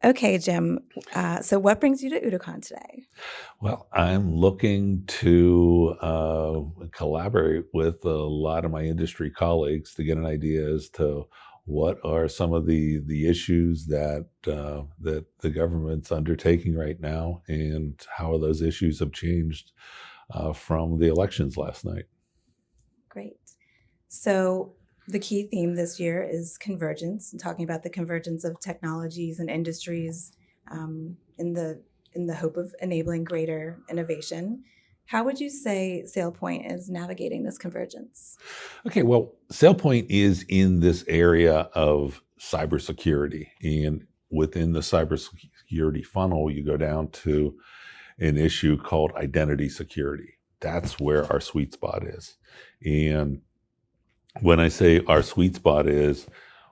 Okay, Jim. So what brings you to OODAcon today? Well, I'm looking to collaborate with a lot of my industry colleagues to get an idea as to what are some of the issues that the government's undertaking right now, and how those issues have changed from the elections last night. Great. So the key theme this year is convergence, and talking about the convergence of technologies and industries in the hope of enabling greater innovation. How would you say SailPoint is navigating this convergence? Okay, well, SailPoint is in this area of cybersecurity, and within the cybersecurity funnel, you go down to an issue called identity security. That's where our sweet spot is. And when I say our sweet spot is,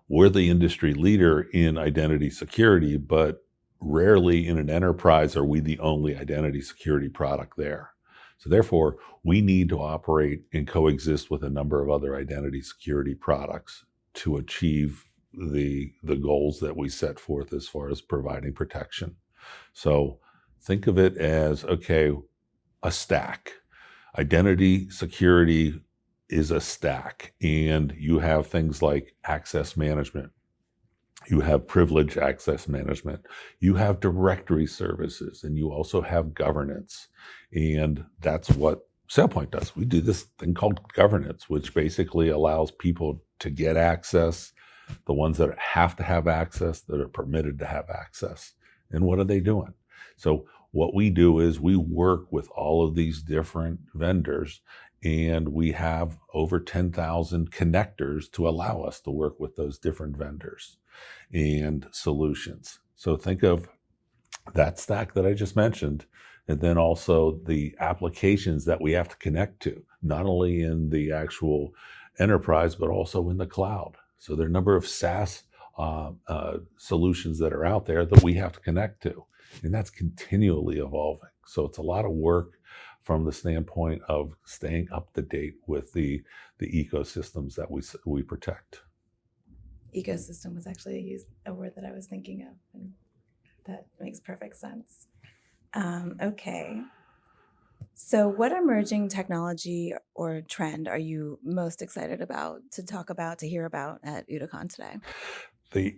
we're the industry leader in identity security, but rarely in an enterprise are we the only identity security product there. So therefore, we need to operate and coexist with a number of other identity security products to achieve the goals that we set forth as far as providing protection. So think of it as, okay, a stack. Identity security is a stack, and you have things like access management. You have privilege access management. You have directory services, and you also have governance. And that's what SailPoint does. We do this thing called governance, which basically allows people to get access, the ones that have to have access, that are permitted to have access. And what are they doing? So what we do is we work with all of these different vendors, and we have over 10,000 connectors to allow us to work with those different vendors and solutions. So think of that stack that I just mentioned, and then also the applications that we have to connect to, not only in the actual enterprise, but also in the cloud. So there are a number of SaaS solutions that are out there that we have to connect to, and that's continually evolving. So it's a lot of work from the standpoint of staying up to date with the ecosystems that we protect. Ecosystem was actually a word that I was thinking of, and that makes perfect sense. Okay. So what emerging technology or trend are you most excited about, to talk about, to hear about at OODAcon today? The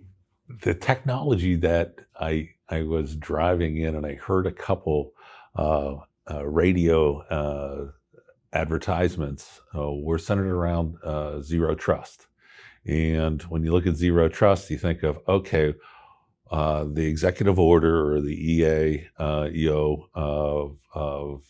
the technology that I was driving in, and I heard a couple radio advertisements were centered around zero trust. And when you look at zero trust, you think of, okay, the executive order or the EO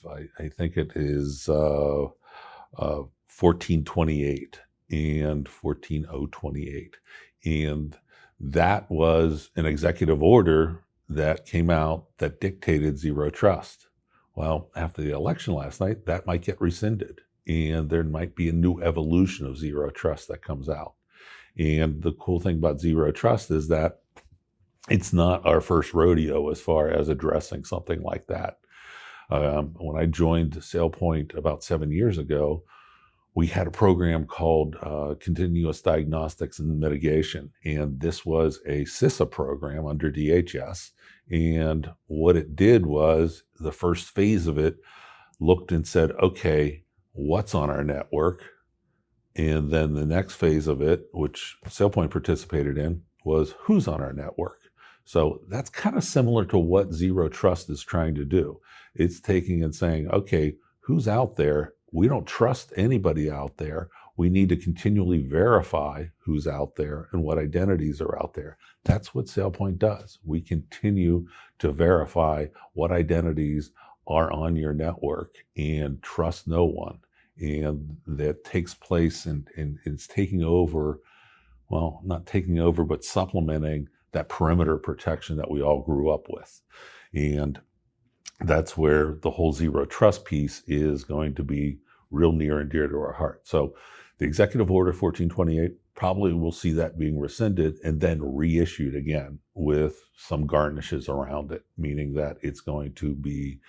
I think it is 1428 and 14028. And that was an executive order that came out that dictated zero trust. Well, after the election last night, that might get rescinded, and there might be a new evolution of zero trust that comes out. And the cool thing about zero trust is that it's not our first rodeo as far as addressing something like that. When I joined SailPoint about 7 years ago, we had a program called Continuous Diagnostics and Mitigation. And this was a CISA program under DHS. And what it did was, the first phase of it looked and said, okay, what's on our network? And then the next phase of it, which SailPoint participated in, was who's on our network. So that's kind of similar to what zero trust is trying to do. It's taking and saying, okay, who's out there? We don't trust anybody out there. We need to continually verify who's out there and what identities are out there. That's what SailPoint does. We continue to verify what identities are on your network and trust no one. And that takes place, and it's taking over, well, not taking over, but supplementing that perimeter protection that we all grew up with. And that's where the whole zero trust piece is going to be real near and dear to our heart. So the Executive Order 1428, probably will see that being rescinded and then reissued again with some garnishes around it, meaning that it's going to be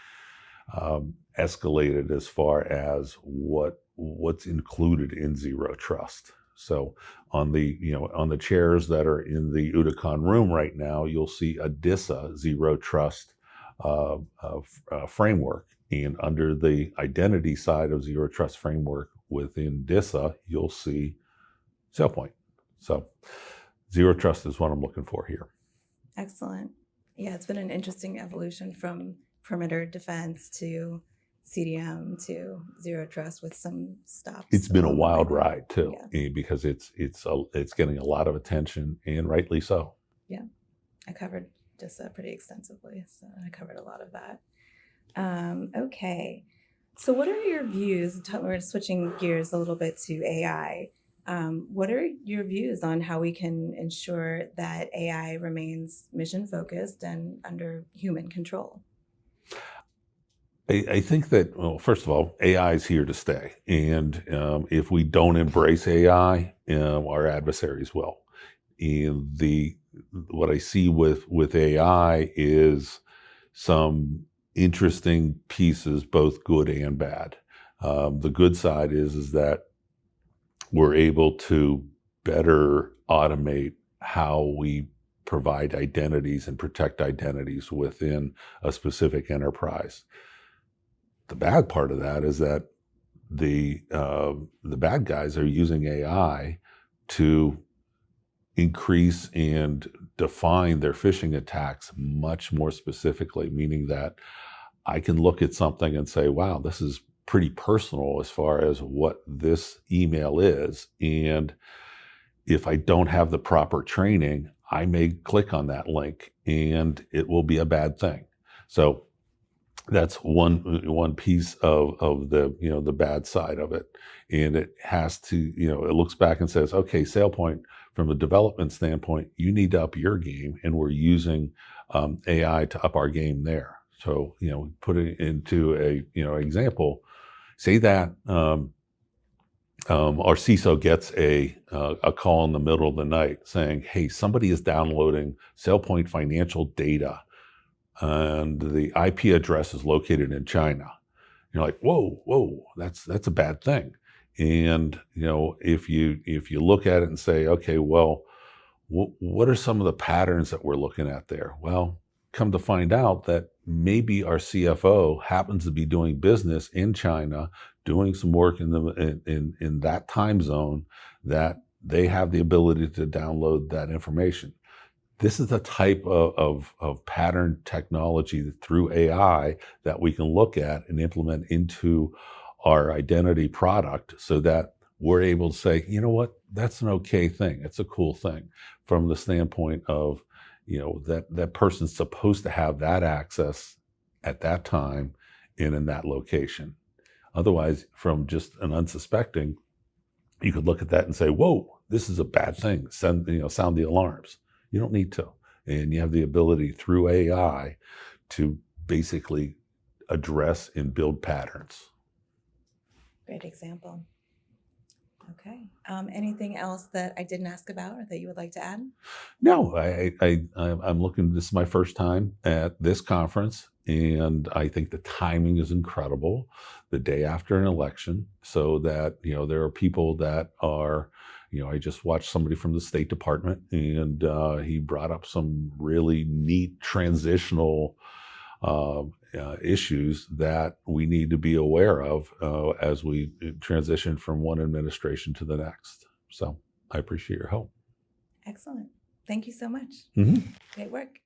escalated as far as what's included in zero trust. So on the chairs that are in the OODAcon room right now, you'll see a DISA zero trust framework. And under the identity side of zero trust framework within DISA, you'll see SailPoint. So zero trust is what I'm looking for here. Excellent. Yeah, it's been an interesting evolution from perimeter defense to CDM to zero trust with some stops. It's been a along the wild way. ride too, Yeah. because it's getting a lot of attention, and rightly so. Yeah, I covered just pretty extensively, so I covered a lot of that. Okay, so what are your views? We're switching gears a little bit to AI. What are your views on how we can ensure that AI remains mission focused and under human control? I think that, well, first of all, AI is here to stay. And if we don't embrace AI, our adversaries will. And what I see with AI is some interesting pieces, both good and bad. The good side is that we're able to better automate how we provide identities and protect identities within a specific enterprise. The bad part of that is that the bad guys are using AI to increase and define their phishing attacks much more specifically, meaning that I can look at something and say, wow, this is pretty personal as far as what this email is. And if I don't have the proper training, I may click on that link and it will be a bad thing. So that's one piece of the the bad side of it. And it has to, it looks back and says, okay, SailPoint, from a development standpoint, you need to up your game, and we're using AI to up our game there. So put it into a example. Say that our CISO gets a call in the middle of the night saying, hey, somebody is downloading SailPoint financial data and the IP address is located in China. You're like, whoa, that's a bad thing. And if you look at it and say, okay, well, what are some of the patterns that we're looking at there? Well, come to find out that maybe our CFO happens to be doing business in China, doing some work in that time zone, that they have the ability to download that information. This is the type of pattern technology through AI that we can look at and implement into our identity product, so that we're able to say, you know what, that's an okay thing. It's a cool thing from the standpoint of, that person's supposed to have that access at that time and in that location. Otherwise, from just an unsuspecting, you could look at that and say, whoa, this is a bad thing. Sound the alarms. You don't need to. And you have the ability through AI to basically address and build patterns. Great example. Okay. Anything else that I didn't ask about or that you would like to add? No, I'm looking, this is my first time at this conference, and I think the timing is incredible, the day after an election, so that, there are people that are, I just watched somebody from the State Department, and he brought up some really neat transitional issues that we need to be aware of as we transition from one administration to the next. So I appreciate your help. Excellent. Thank you so much. Mm-hmm. Great work.